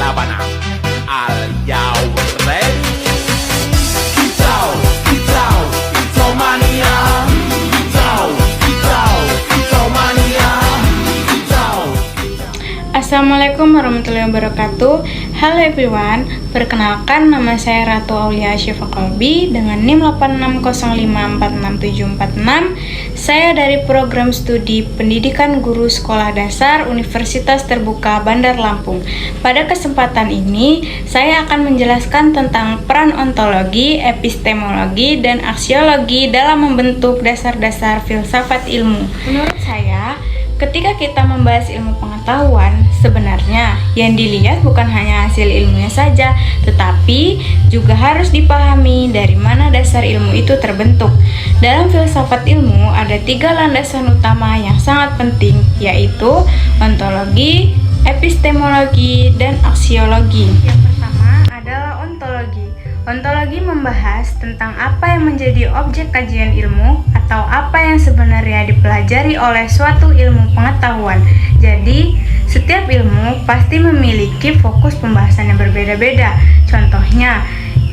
Sabana. Are you ready? Kicau, kicau, kicau mania. Kicau, kicau, kicau mania. Kicau. Assalamualaikum warahmatullahi wabarakatuh. Halo everyone, perkenalkan nama saya Ratu Aulia Syifa Qalbi dengan NIM 8605467646. Saya dari program studi Pendidikan Guru Sekolah Dasar Universitas Terbuka Bandar Lampung. Pada kesempatan ini, saya akan menjelaskan tentang peran ontologi, epistemologi, dan aksiologi dalam membentuk dasar-dasar filsafat ilmu. Menurut saya, ketika kita membahas ilmu pengetahuan, sebenarnya yang dilihat bukan hanya hasil ilmunya saja, tetapi juga harus dipahami dari mana dasar ilmu itu terbentuk. Dalam filsafat ilmu ada 3 landasan utama yang sangat penting, yaitu ontologi, epistemologi, dan aksiologi. Yang pertama adalah ontologi. Ontologi membahas tentang apa yang menjadi objek kajian ilmu atau apa yang sebenarnya dipelajari oleh suatu ilmu pengetahuan. Jadi, setiap ilmu pasti memiliki fokus pembahasan yang berbeda-beda. Contohnya,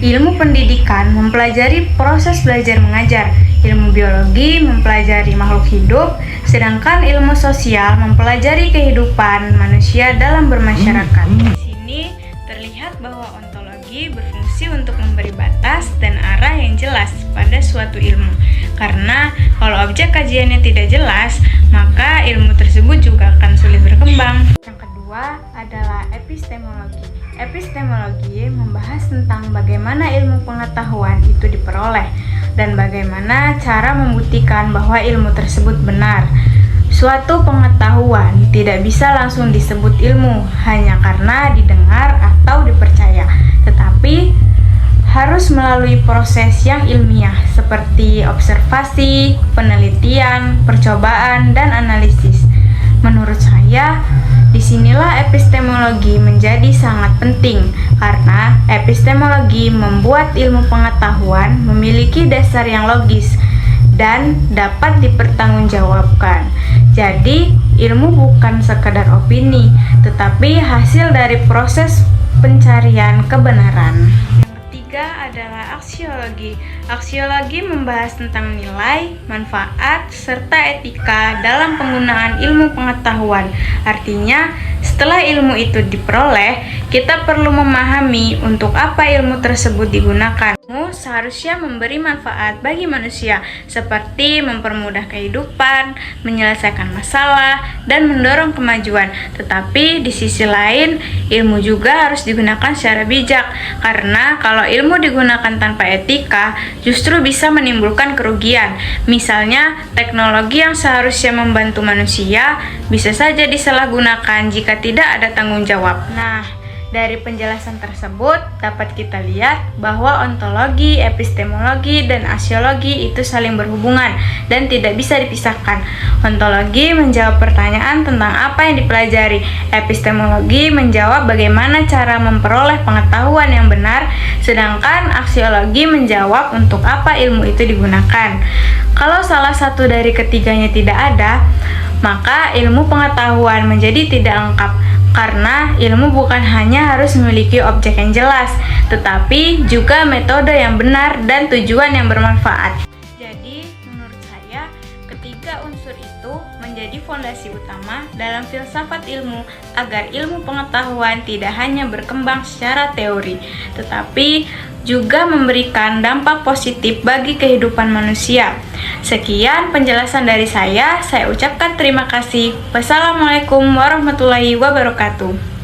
ilmu pendidikan mempelajari proses belajar mengajar, ilmu biologi mempelajari makhluk hidup, sedangkan ilmu sosial mempelajari kehidupan manusia dalam bermasyarakat. Di sini terlihat bahwa ontologi berfungsi untuk memberi batas dan arah yang jelas pada suatu ilmu. Karena kalau objek kajiannya tidak jelas, maka ilmu tersebut juga akan sulit berkembang. Yang kedua adalah epistemologi. Epistemologi membahas tentang bagaimana ilmu pengetahuan itu diperoleh dan bagaimana cara membuktikan bahwa ilmu tersebut benar. Suatu pengetahuan tidak bisa langsung disebut ilmu hanya karena didengar atau dipercaya, tetapi harus melalui proses yang ilmiah seperti observasi, penelitian, percobaan, dan analisis. Menurut saya, disinilah epistemologi menjadi sangat penting karena epistemologi membuat ilmu pengetahuan memiliki dasar yang logis dan dapat dipertanggungjawabkan. Jadi, ilmu bukan sekadar opini, tetapi hasil dari proses pencarian kebenaran. Ketiga adalah aksiologi. Aksiologi membahas tentang nilai, manfaat, serta etika dalam penggunaan ilmu pengetahuan. Artinya, setelah ilmu itu diperoleh, kita perlu memahami untuk apa ilmu tersebut digunakan. Ilmu seharusnya memberi manfaat bagi manusia, seperti mempermudah kehidupan, menyelesaikan masalah, dan mendorong kemajuan. Tetapi di sisi lain, ilmu juga harus digunakan secara bijak, karena kalau ilmu digunakan tanpa etika, justru bisa menimbulkan kerugian. Misalnya, teknologi yang seharusnya membantu manusia bisa saja disalahgunakan jika tidak ada tanggung jawab. Nah, dari penjelasan tersebut dapat kita lihat bahwa ontologi, epistemologi, dan aksiologi itu saling berhubungan dan tidak bisa dipisahkan. Ontologi menjawab pertanyaan tentang apa yang dipelajari. Epistemologi menjawab bagaimana cara memperoleh pengetahuan yang benar, sedangkan aksiologi menjawab untuk apa ilmu itu digunakan. Kalau salah satu dari ketiganya tidak ada, maka ilmu pengetahuan menjadi tidak lengkap. Karena ilmu bukan hanya harus memiliki objek yang jelas, tetapi juga metode yang benar dan tujuan yang bermanfaat. Jadi, menurut saya, ketiga unsur itu menjadi fondasi utama dalam filsafat ilmu agar ilmu pengetahuan tidak hanya berkembang secara teori, tetapi juga memberikan dampak positif bagi kehidupan manusia. Sekian penjelasan dari saya ucapkan terima kasih. Wassalamualaikum warahmatullahi wabarakatuh.